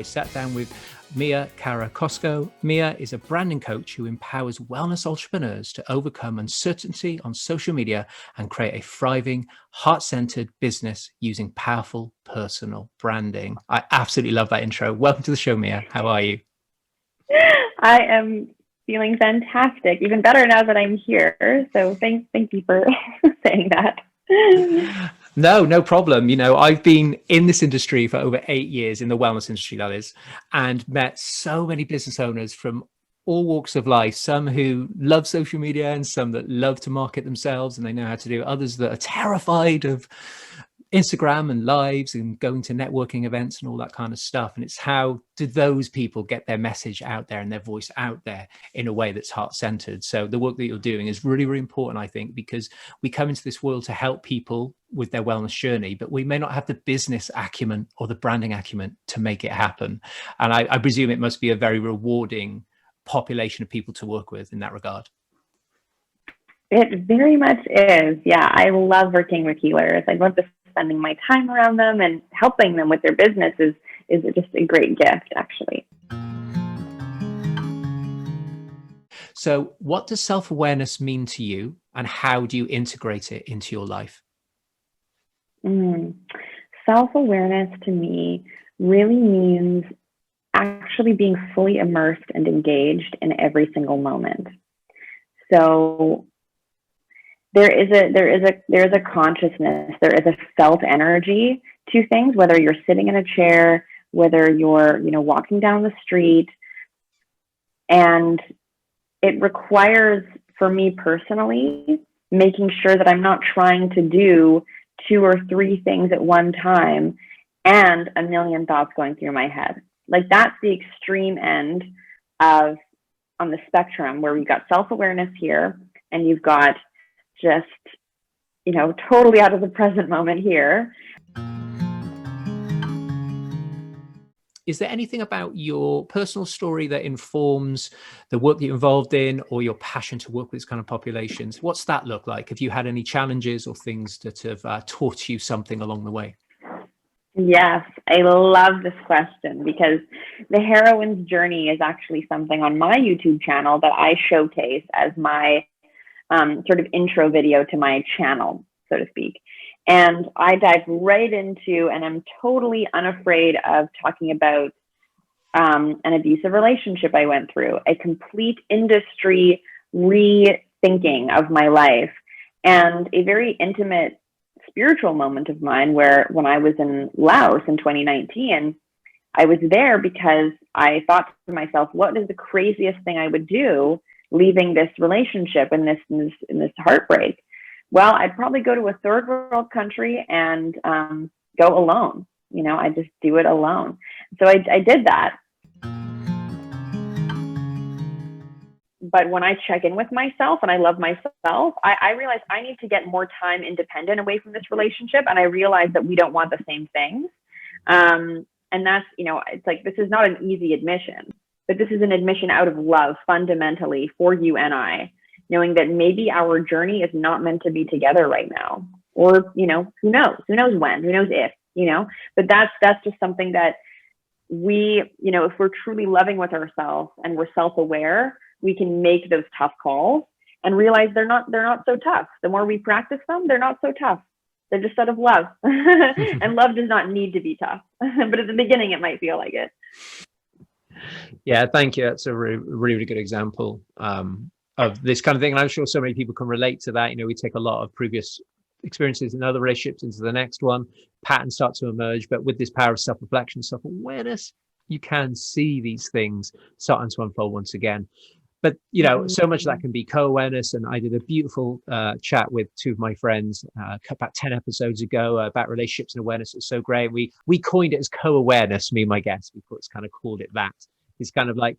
just sat down with Mia Cara Cosco. Mia is a branding coach who empowers wellness entrepreneurs to overcome uncertainty on social media and create a thriving, heart-centered business using powerful personal branding. I absolutely love that intro. Welcome to the show, Mia. How are you? I am feeling fantastic, even better now that I'm here. So thank you for saying that. No problem. You know, I've been in this industry for over 8 years, in the wellness industry, that is, and met so many business owners from all walks of life, some who love social media and some that love to market themselves and they know how to do it, others that are terrified of Instagram and lives and going to networking events and all that kind of stuff. And it's how do those people get their message out there and their voice out there in a way that's heart-centered. So the work that you're doing is really, really important, I think, because we come into this world to help people with their wellness journey, but we may not have the business acumen or the branding acumen to make it happen. And I presume it must be a very rewarding population of people to work with in that regard. It very much is. Yeah, I love working with healers. I love spending my time around them and helping them with their business is just a great gift, actually. So what does self-awareness mean to you and how do you integrate it into your life? Self-awareness to me really means actually being fully immersed and engaged in every single moment. So there is a consciousness, there is a felt energy to things, whether you're sitting in a chair, whether you're, walking down the street. And it requires, for me personally, making sure that I'm not trying to do 2 or 3 things at one time and a million thoughts going through my head. Like that's the extreme end on the spectrum where we've got self-awareness here and you've got just, totally out of the present moment here. Is there anything about your personal story that informs the work that you're involved in or your passion to work with these kind of populations? What's that look like? Have you had any challenges or things that have taught you something along the way? Yes, I love this question because the heroine's journey is actually something on my YouTube channel that I showcase as my sort of intro video to my channel, so to speak. And I dive right into, and I'm totally unafraid of talking about an abusive relationship I went through, a complete industry rethinking of my life, and a very intimate spiritual moment of mine where when I was in Laos in 2019, I was there because I thought to myself, what is the craziest thing I would do leaving this relationship and this heartbreak? Well, I'd probably go to a third world country and go alone. I just do it alone. So I did that. But when I check in with myself and I love myself, I realize I need to get more time independent away from this relationship. And I realize that we don't want the same things. And that's, it's like, this is not an easy admission, but this is an admission out of love fundamentally for you and I, knowing that maybe our journey is not meant to be together right now, or, who knows when, who knows if, but that's just something that we, if we're truly loving with ourselves and we're self-aware, we can make those tough calls and realize they're not so tough. The more we practice them, they're not so tough. They're just out of love. And love does not need to be tough, but at the beginning it might feel like it. Yeah, thank you. That's a really, really good example of this kind of thing. And I'm sure so many people can relate to that. We take a lot of previous experiences in other relationships into the next one, patterns start to emerge, but with this power of self-reflection, self-awareness, you can see these things starting to unfold once again. But, so much of that can be co-awareness. And I did a beautiful chat with 2 of my friends about 10 episodes ago about relationships and awareness. It was so great. We coined it as co-awareness, me and my guest. We kind of called it that. It's kind of like,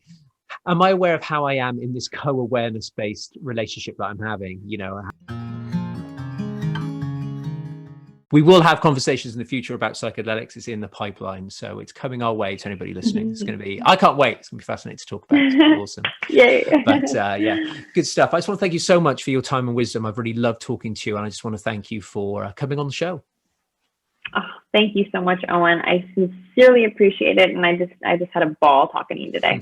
am I aware of how I am in this co-awareness based relationship that I'm having? We will have conversations in the future about psychedelics. It's in the pipeline. So it's coming our way to anybody listening. It's going to be, I can't wait. It's going to be fascinating to talk about. It's going to be awesome. Yay. But good stuff. I just want to thank you so much for your time and wisdom. I've really loved talking to you. And I just want to thank you for coming on the show. Oh, thank you so much, Owen. I sincerely appreciate it, and I just had a ball talking to you today.